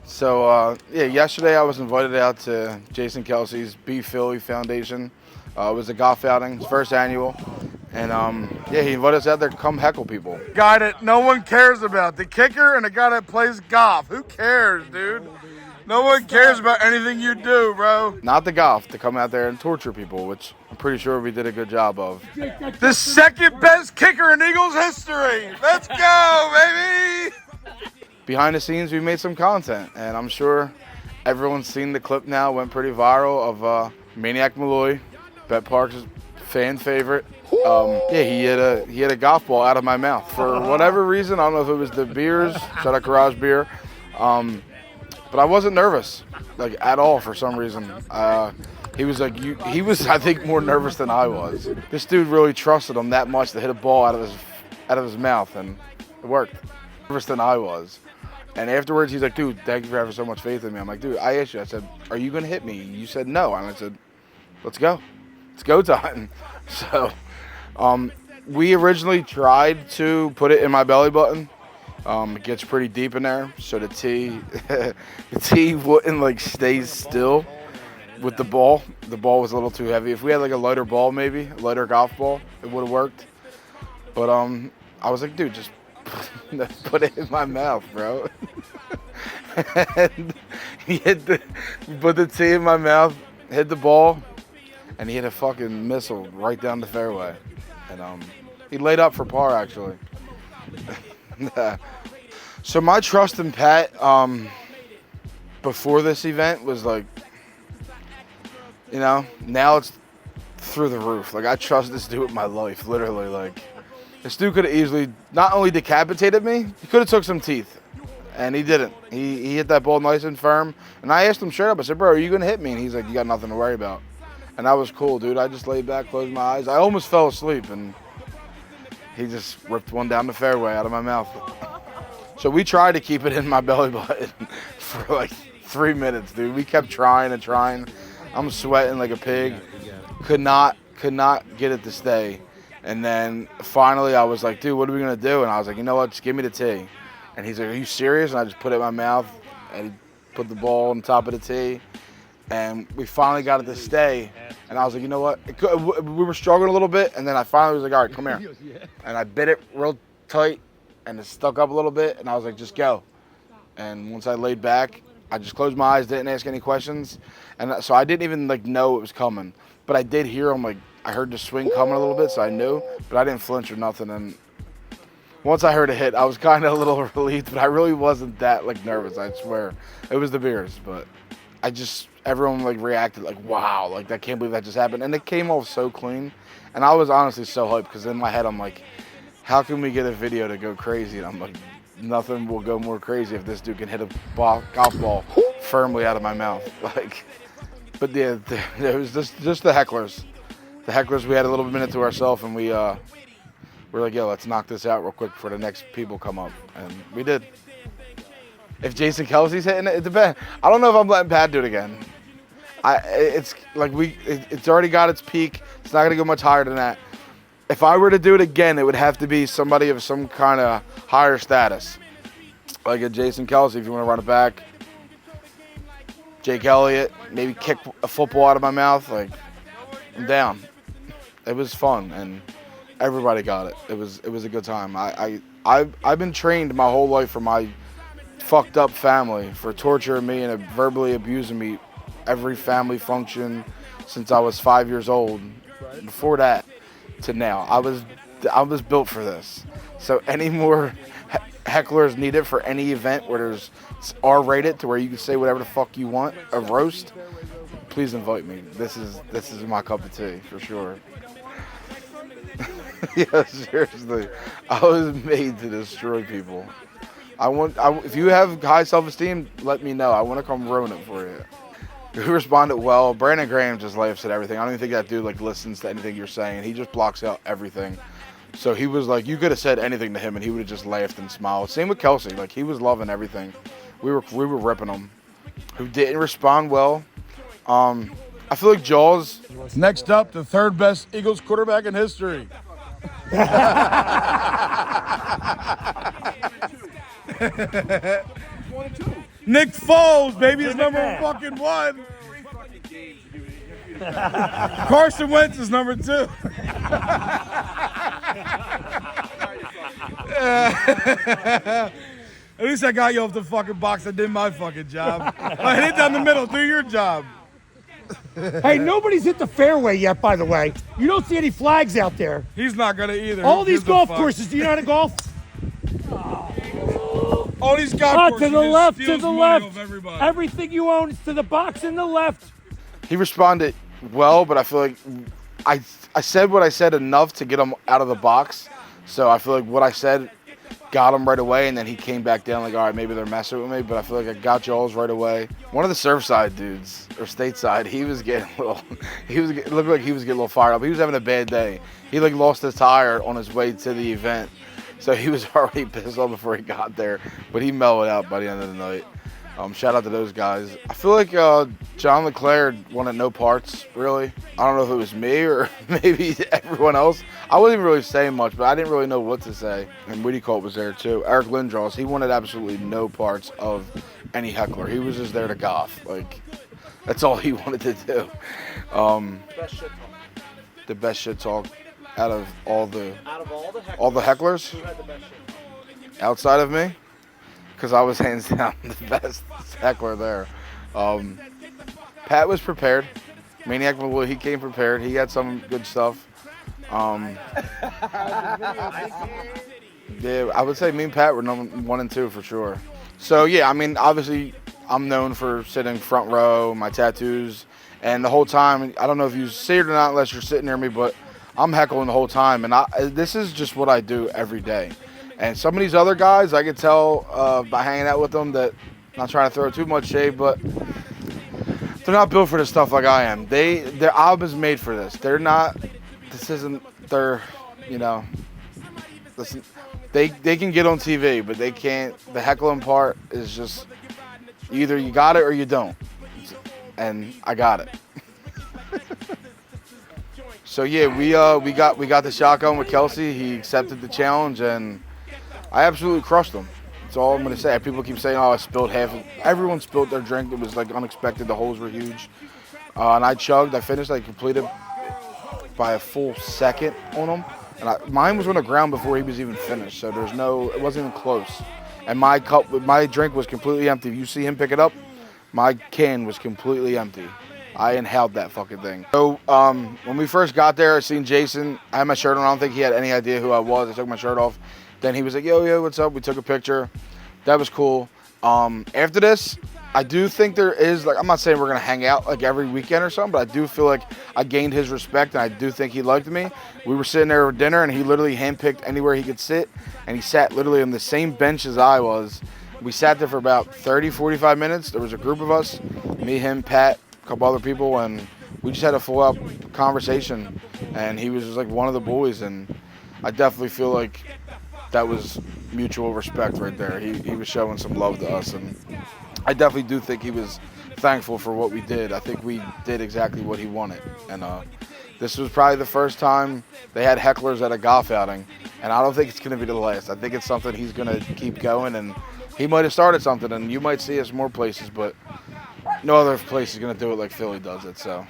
So, yeah, yesterday I was invited out to Jason Kelce's B Philly Foundation. It was a golf outing, his first annual. And, yeah, he invited us out there to come heckle people. Guy that no one cares about. The kicker and the guy that plays golf. Who cares, dude? No one cares about anything you do, bro. Not the golf, to come out there and torture people, which I'm pretty sure we did a good job of. The second best kicker in Eagles history. Let's go, baby. Behind the scenes, we made some content, and I'm sure everyone's seen the clip now. Went pretty viral of Maniac Malloy, Bet Park's fan favorite. Yeah, he hit a golf ball out of my mouth for whatever reason. I don't know if it was the beers, shout out Garage Beer, but I wasn't nervous, like at all for some reason. He was I think more nervous than I was. This dude really trusted him that much to hit a ball out of his mouth, and it worked. Nervous than I was. And afterwards, he's like, dude, thank you for having so much faith in me. I'm like, dude, I asked you. I said, are you going to hit me? You said no. And I said, let's go. It's go time. So we originally tried to put it in my belly button. It gets pretty deep in there. So the tee wouldn't, like, stay still with the ball. The ball was a little too heavy. If we had, like, a lighter ball maybe, a lighter golf ball, it would have worked. But I was like, dude, just put it in my mouth, bro. And he put the tee in my mouth, hit the ball, and he hit a fucking missile right down the fairway. And he laid up for par, actually. So my trust in Pat before this event was like, you know, now it's through the roof. Like, I trust this dude with my life, literally. Like, this dude could have easily not only decapitated me, he could have took some teeth, and he didn't. He hit that ball nice and firm, and I asked him straight up, I said, bro, are you going to hit me? And he's like, you got nothing to worry about. And that was cool, dude. I just laid back, closed my eyes. I almost fell asleep, and he just ripped one down the fairway out of my mouth. So we tried to keep it in my belly button for like 3 minutes, dude. We kept trying and trying. I'm sweating like a pig. Could not get it to stay. And then finally I was like, dude, what are we going to do? And I was like, you know what, just give me the tee. And he's like, are you serious? And I just put it in my mouth, and he put the ball on top of the tee. And we finally got it to stay. And I was like, you know what? We were struggling a little bit, and then I finally was like, all right, come here. And I bit it real tight, and it stuck up a little bit, and I was like, just go. And once I laid back, I just closed my eyes, didn't ask any questions. And so I didn't even, like, know it was coming. But I did hear him, like, I heard the swing coming a little bit, so I knew, but I didn't flinch or nothing. And once I heard it hit, I was kind of a little relieved, but I really wasn't that, like, nervous, I swear. It was the beers, but everyone, like, reacted like, wow, like, I can't believe that just happened. And it came off so clean, and I was honestly so hyped, because in my head, I'm like, how can we get a video to go crazy? And I'm like, nothing will go more crazy if this dude can hit a golf ball firmly out of my mouth. Like, but yeah, it was just the hecklers. The hecklers, we had a little minute to ourselves, and we were like, yo, let's knock this out real quick before the next people come up. And we did. If Jason Kelce's hitting it, it depends. I don't know if I'm letting Pat do it again. It's already got its peak. It's not going to go much higher than that. If I were to do it again, it would have to be somebody of some kind of higher status. Like a Jason Kelce, if you want to run it back. Jake Elliott, maybe kick a football out of my mouth. Like, I'm down. It was fun, and everybody got it. It was a good time. I've been trained my whole life for my fucked up family for torturing me and verbally abusing me every family function since I was 5 years old. Before that to now, I was built for this. So any more hecklers needed for any event where it's R-rated to where you can say whatever the fuck you want, a roast, please invite me. This is my cup of tea for sure. Yeah, seriously. I was made to destroy people. If you have high self-esteem, let me know. I want to come ruin it for you. He responded well. Brandon Graham just laughs at everything. I don't even think that dude like listens to anything you're saying. He just blocks out everything. So he was like, you could have said anything to him, and he would have just laughed and smiled. Same with Kelce. Like, he was loving everything. We were ripping him. Who didn't respond well? I feel like Jaws. Next up, the third best Eagles quarterback in history. 1-2. Nick Foles, baby, is number fucking 1. Carson Wentz is number 2. At least I got you off the fucking box. I did my fucking job. I hit it down the middle. Do your job. Hey, nobody's hit the fairway yet, by the way. You don't see any flags out there. He's not gonna either. All these golf courses, do you know how to golf? All these golf courses. To the left, steals to the money left. off everybody. Everything you own is to the box in the left. He responded well, but I feel like I said what I said enough to get him out of the box. So I feel like what I said got him right away, and then he came back down like, all right, maybe they're messing with me, but I feel like I got y'all's right away. One of the Surfside dudes, or Stateside, he was getting a little, it looked like he was getting a little fired up. He was having a bad day. He like lost his tire on his way to the event, so he was already pissed off before he got there, but he mellowed out by the end of the night. Shout out to those guys. I feel like John LeClaire wanted no parts, really. I don't know if it was me or maybe everyone else. I wasn't even really saying much, but I didn't really know what to say. And Woody Colt was there too. Eric Lindros, he wanted absolutely no parts of any heckler. He was just there to golf. Like, that's all he wanted to do. Best shit talk. The best shit talk out of all the All the hecklers who had the best shit? outside of me. Because I was hands down the best heckler there. Pat was prepared. Maniac Malou, he came prepared. He had some good stuff. Yeah, I would say me and Pat were number 1 and 2 for sure. So yeah, I mean, obviously I'm known for sitting front row, my tattoos, and the whole time, I don't know if you see it or not unless you're sitting near me, but I'm heckling the whole time, and this is just what I do every day. And some of these other guys, I could tell by hanging out with them that, not trying to throw too much shade, but they're not built for this stuff like I am. Their album is made for this. They're not, this isn't their, you know, listen, they can get on TV, but they can't, the heckling part is just, either you got it or you don't. And I got it. So yeah, we got the shotgun with Kelce. He accepted the challenge, and I absolutely crushed him. That's all I'm going to say. People keep saying, oh, I spilled half. Everyone spilled their drink. It was like unexpected. The holes were huge. And I chugged. I finished. I completed by a full second on him. And mine was on the ground before he was even finished. So it wasn't even close. And my drink was completely empty. If you see him pick it up, my can was completely empty. I inhaled that fucking thing. So when we first got there, I seen Jason. I had my shirt on. I don't think he had any idea who I was. I took my shirt off. Then he was like, yo, what's up? We took a picture. That was cool. After this, I do think there is, like, I'm not saying we're going to hang out like every weekend or something, but I do feel like I gained his respect, and I do think he liked me. We were sitting there for dinner, and he literally handpicked anywhere he could sit, and he sat literally on the same bench as I was. We sat there for about 30, 45 minutes. There was a group of us, me, him, Pat, a couple other people, and we just had a full-out conversation, and he was just like one of the boys, and I definitely feel like that was mutual respect right there. He was showing some love to us, and I definitely do think he was thankful for what we did. I think we did exactly what he wanted, and this was probably the first time they had hecklers at a golf outing, and I don't think it's going to be the last. I think it's something he's going to keep going, and he might have started something, and you might see us more places, but no other place is going to do it like Philly does it, so.